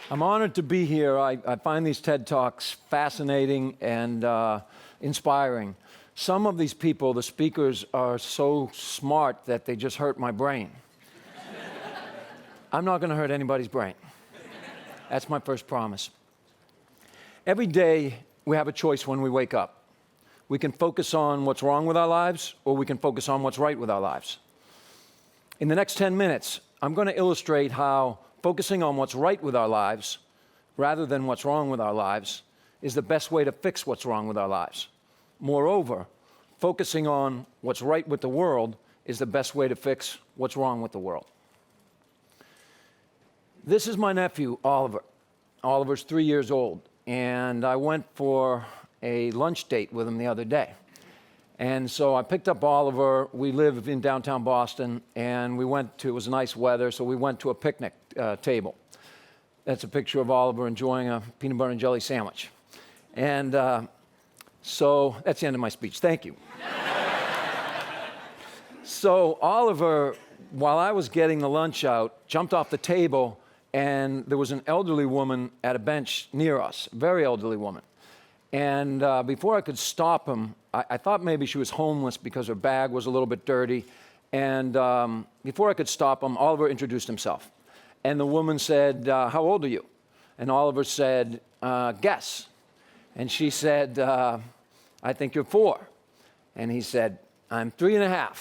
I'm honored to be here. I find these TED Talks fascinating and inspiring. Some of these people, the speakers, are so smart that they just hurt my brain. I'm not going to hurt anybody's brain. That's my first promise. Every day, we have a choice when we wake up. We can focus on what's wrong with our lives, or we can focus on what's right with our lives. In the next 10 minutes, I'm going to illustrate how focusing on what's right with our lives, rather than what's wrong with our lives, is the best way to fix what's wrong with our lives. Moreover, focusing on what's right with the world is the best way to fix what's wrong with the world. This is my nephew, Oliver. Oliver's 3 years old, and I went for a lunch date with him the other day. And so I picked up Oliver. We live in downtown Boston, and it was nice weather, so we went to a picnic table. That's a picture of Oliver enjoying a peanut butter and jelly sandwich. And so that's the end of my speech. Thank you. So Oliver, while I was getting the lunch out, jumped off the table, and there was an elderly woman at a bench near us, a very elderly woman. And before I could stop him, I thought maybe she was homeless because her bag was a little bit dirty. And before I could stop him, Oliver introduced himself. And the woman said, how old are you? And Oliver said, guess. And she said, I think you're 4. And he said, I'm 3.5.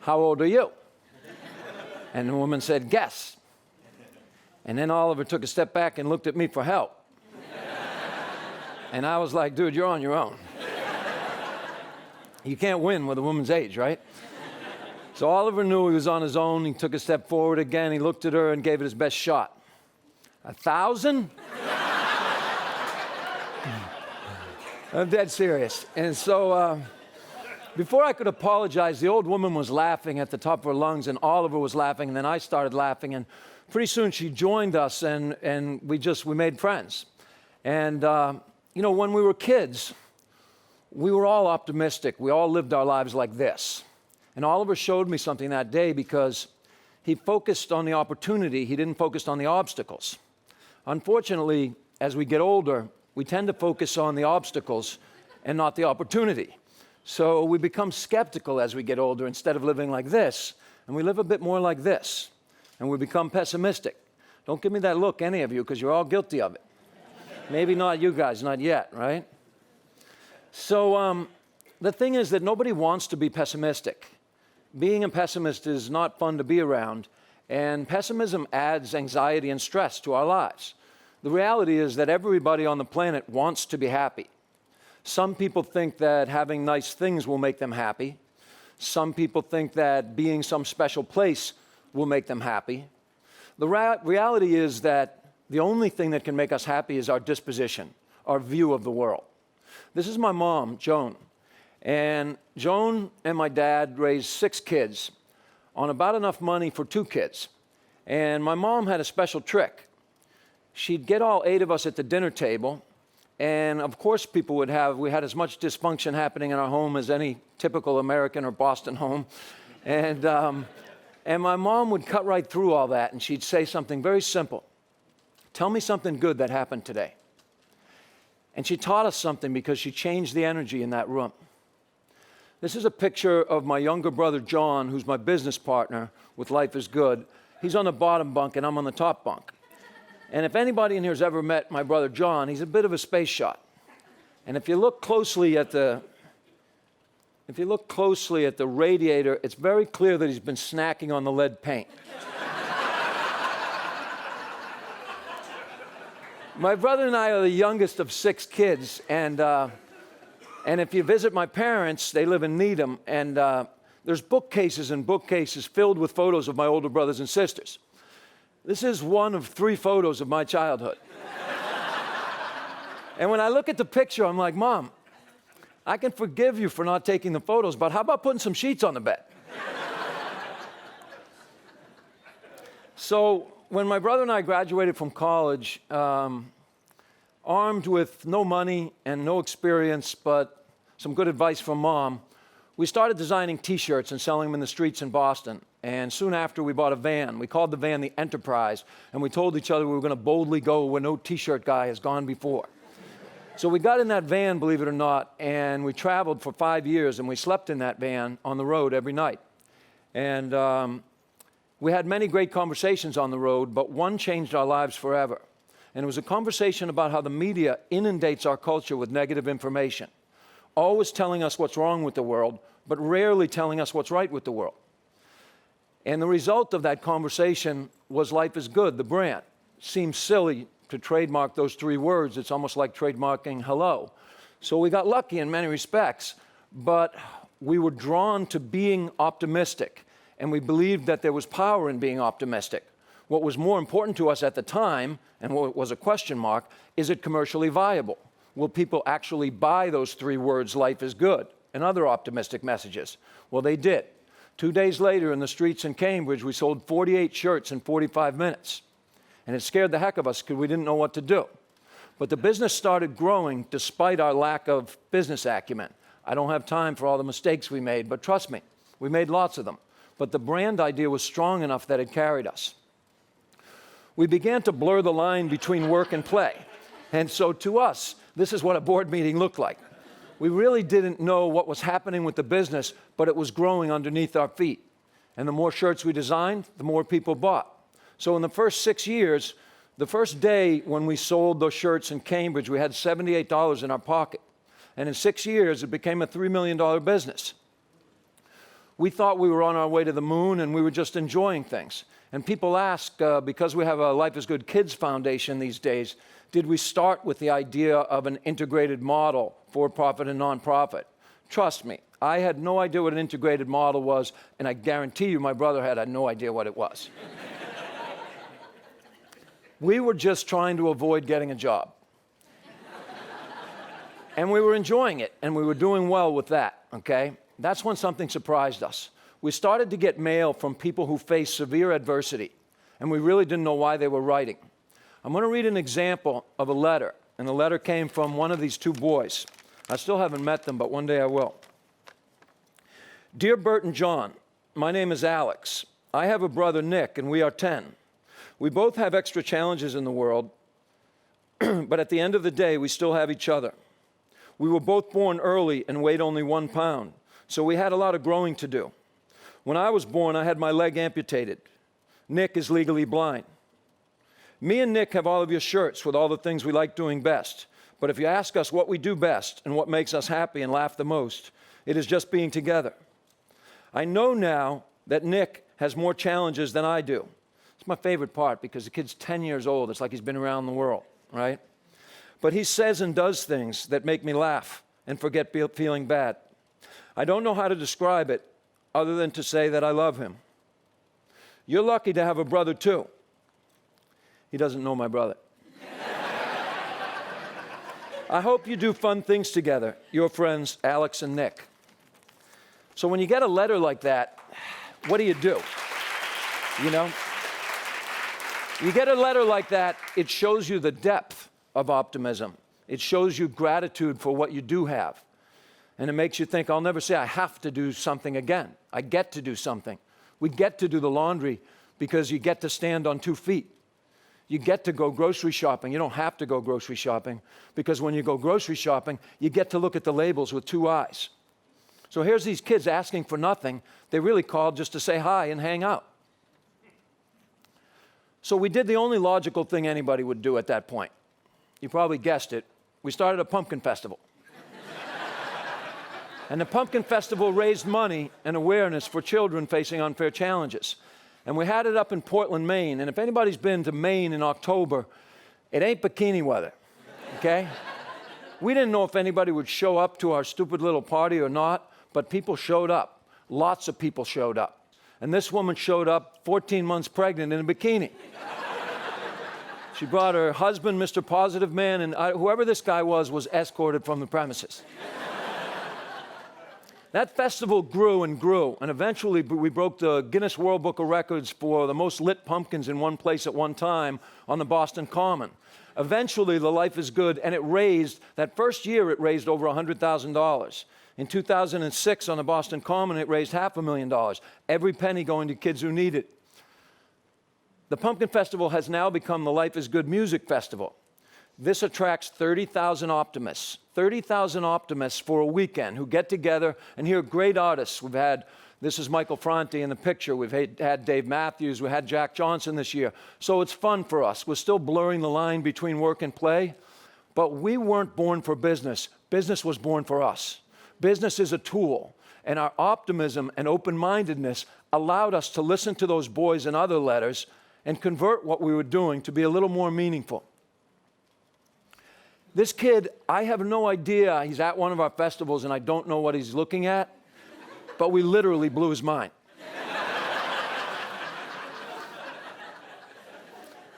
How old are you? And the woman said, guess. And then Oliver took a step back and looked at me for help. And I was like, dude, you're on your own. You can't win with a woman's age, right? So Oliver knew he was on his own. He took a step forward again. He looked at her and gave it his best shot. 1,000? I'm dead serious. And so before I could apologize, the old woman was laughing at the top of her lungs, and Oliver was laughing, and then I started laughing. And pretty soon she joined us, and we made friends. And when we were kids, we were all optimistic. We all lived our lives like this. And Oliver showed me something that day because he focused on the opportunity. He didn't focus on the obstacles. Unfortunately, as we get older, we tend to focus on the obstacles and not the opportunity. So we become skeptical as we get older instead of living like this, and we live a bit more like this, and we become pessimistic. Don't give me that look, any of you, because you're all guilty of it. Maybe not you guys, not yet, right? So the thing is that nobody wants to be pessimistic. Being a pessimist is not fun to be around, and pessimism adds anxiety and stress to our lives. The reality is that everybody on the planet wants to be happy. Some people think that having nice things will make them happy. Some people think that being some special place will make them happy. The reality is that the only thing that can make us happy is our disposition, our view of the world. This is my mom, Joan. And Joan and my dad raised 6 kids on about enough money for 2 kids. And my mom had a special trick. She'd get all 8 of us at the dinner table, and of course we had as much dysfunction happening in our home as any typical American or Boston home. And my mom would cut right through all that, and she'd say something very simple. Tell me something good that happened today. And she taught us something because she changed the energy in that room. This is a picture of my younger brother, John, who's my business partner with Life is Good. He's on the bottom bunk, and I'm on the top bunk. And if anybody in here has ever met my brother, John, he's a bit of a space shot. And if you look closely at the radiator, it's very clear that he's been snacking on the lead paint. My brother and I are the youngest of 6 kids, and if you visit my parents, they live in Needham, and there's bookcases and bookcases filled with photos of my older brothers and sisters. This is one of 3 photos of my childhood. And when I look at the picture, I'm like, Mom, I can forgive you for not taking the photos, but how about putting some sheets on the bed? So when my brother and I graduated from college, armed with no money and no experience, but some good advice from Mom, we started designing T-shirts and selling them in the streets in Boston. And soon after, we bought a van. We called the van the Enterprise, and we told each other we were going to boldly go where no T-shirt guy has gone before. So we got in that van, believe it or not, and we traveled for 5 years, and we slept in that van on the road every night. And we had many great conversations on the road, but one changed our lives forever. And it was a conversation about how the media inundates our culture with negative information, always telling us what's wrong with the world, but rarely telling us what's right with the world. And the result of that conversation was Life is Good, the brand. Seems silly to trademark those 3 words. It's almost like trademarking hello. So we got lucky in many respects, but we were drawn to being optimistic, and we believed that there was power in being optimistic. What was more important to us at the time, and what was a question mark, is it commercially viable? Will people actually buy those 3 words, life is good, and other optimistic messages? Well, they did. 2 days later in the streets in Cambridge, we sold 48 shirts in 45 minutes. And it scared the heck of us because we didn't know what to do. But the business started growing despite our lack of business acumen. I don't have time for all the mistakes we made, but trust me, we made lots of them. But the brand idea was strong enough that it carried us. We began to blur the line between work and play. And so to us, this is what a board meeting looked like. We really didn't know what was happening with the business, but it was growing underneath our feet. And the more shirts we designed, the more people bought. So in the first 6 years, the first day when we sold those shirts in Cambridge, we had $78 in our pocket. And in 6 years, it became a $3 million business. We thought we were on our way to the moon, and we were just enjoying things. And people ask, because we have a Life is Good Kids Foundation these days, did we start with the idea of an integrated model, for-profit and non-profit? Trust me, I had no idea what an integrated model was, and I guarantee you my brother had no idea what it was. We were just trying to avoid getting a job. And we were enjoying it, and we were doing well with that, okay? That's when something surprised us. We started to get mail from people who faced severe adversity, and we really didn't know why they were writing. I'm going to read an example of a letter, and the letter came from one of these 2 boys. I still haven't met them, but one day I will. Dear Bert and John, my name is Alex. I have a brother, Nick, and we are 10. We both have extra challenges in the world, but at the end of the day, we still have each other. We were both born early and weighed only 1 pound, so we had a lot of growing to do. When I was born, I had my leg amputated. Nick is legally blind. Me and Nick have all of your shirts with all the things we like doing best, but if you ask us what we do best and what makes us happy and laugh the most, it is just being together. I know now that Nick has more challenges than I do. It's my favorite part because the kid's 10 years old. It's like he's been around the world, right? But he says and does things that make me laugh and forget feeling bad. I don't know how to describe it other than to say that I love him. You're lucky to have a brother too. He doesn't know my brother. I hope you do fun things together, your friends Alex and Nick. So when you get a letter like that, what do? You know? You get a letter like that, it shows you the depth of optimism. It shows you gratitude for what you do have. And it makes you think, I'll never say I have to do something again. I get to do something. We get to do the laundry because you get to stand on 2 feet. You get to go grocery shopping. You don't have to go grocery shopping because when you go grocery shopping, you get to look at the labels with 2 eyes. So here's these kids asking for nothing. They really called just to say hi and hang out. So we did the only logical thing anybody would do at that point. You probably guessed it. We started a pumpkin festival. And the pumpkin festival raised money and awareness for children facing unfair challenges. And we had it up in Portland, Maine. And if anybody's been to Maine in October, it ain't bikini weather, okay? We didn't know if anybody would show up to our stupid little party or not, but people showed up. Lots of people showed up. And this woman showed up 14 months pregnant in a bikini. She brought her husband, Mr. Positive Man, and whoever this guy was escorted from the premises. That festival grew and grew, and eventually we broke the Guinness World Book of Records for the most lit pumpkins in one place at one time on the Boston Common. Eventually, the Life is Good, and it raised, that first year it raised over $100,000. In 2006, on the Boston Common, it raised $500,000, every penny going to kids who need it. The Pumpkin Festival has now become the Life is Good Music Festival. This attracts 30,000 optimists for a weekend who get together and hear great artists. This is Michael Franti in the picture. We've had Dave Matthews. We had Jack Johnson this year. So it's fun for us. We're still blurring the line between work and play, but we weren't born for business. Business was born for us. Business is a tool, and our optimism and open-mindedness allowed us to listen to those boys and other letters and convert what we were doing to be a little more meaningful. This kid, I have no idea. He's at one of our festivals, and I don't know what he's looking at, but we literally blew his mind.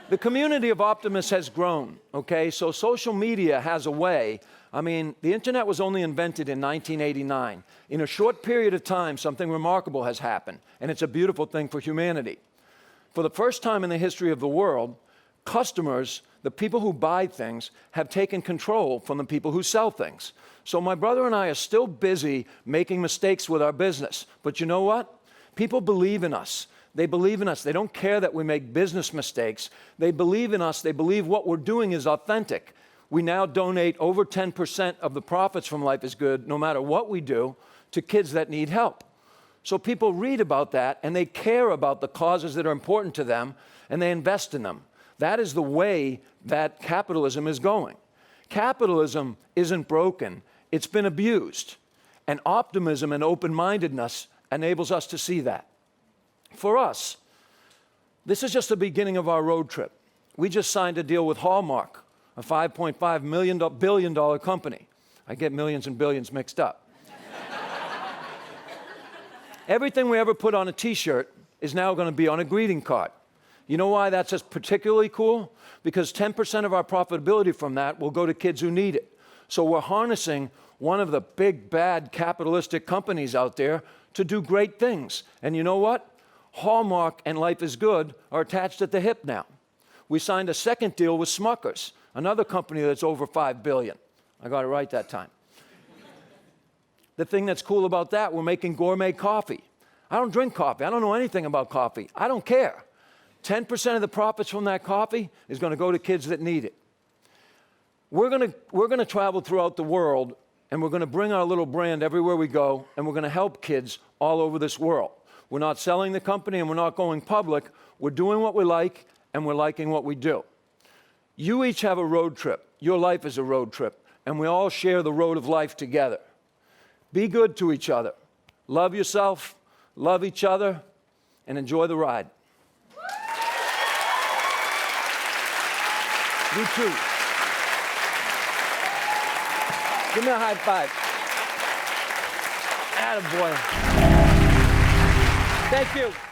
The community of optimists has grown, okay? So social media has a way. I mean, the internet was only invented in 1989. In a short period of time, something remarkable has happened, and it's a beautiful thing for humanity. For the first time in the history of the world, customers, the people who buy things, have taken control from the people who sell things. So my brother and I are still busy making mistakes with our business. But you know what? People believe in us. They believe in us. They don't care that we make business mistakes. They believe in us. They believe what we're doing is authentic. We now donate over 10% of the profits from Life is Good, no matter what we do, to kids that need help. So people read about that, and they care about the causes that are important to them, and they invest in them. That is the way that capitalism is going. Capitalism isn't broken. It's been abused. And optimism and open-mindedness enables us to see that. For us, this is just the beginning of our road trip. We just signed a deal with Hallmark, a $5.5 billion company. I get millions and billions mixed up. Everything we ever put on a T-shirt is now going to be on a greeting card. You know why that's just particularly cool? Because 10% of our profitability from that will go to kids who need it. So we're harnessing one of the big, bad capitalistic companies out there to do great things. And you know what? Hallmark and Life is Good are attached at the hip now. We signed a second deal with Smuckers, another company that's over $5 billion. I got it right that time. The thing that's cool about that, we're making gourmet coffee. I don't drink coffee. I don't know anything about coffee. I don't care. 10% of the profits from that coffee is going to go to kids that need it. We're going to travel throughout the world, and we're going to bring our little brand everywhere we go, and we're going to help kids all over this world. We're not selling the company, and we're not going public. We're doing what we like, and we're liking what we do. You each have a road trip. Your life is a road trip, and we all share the road of life together. Be good to each other. Love yourself, love each other, and enjoy the ride. You too. Give me a high five. Attaboy. Thank you.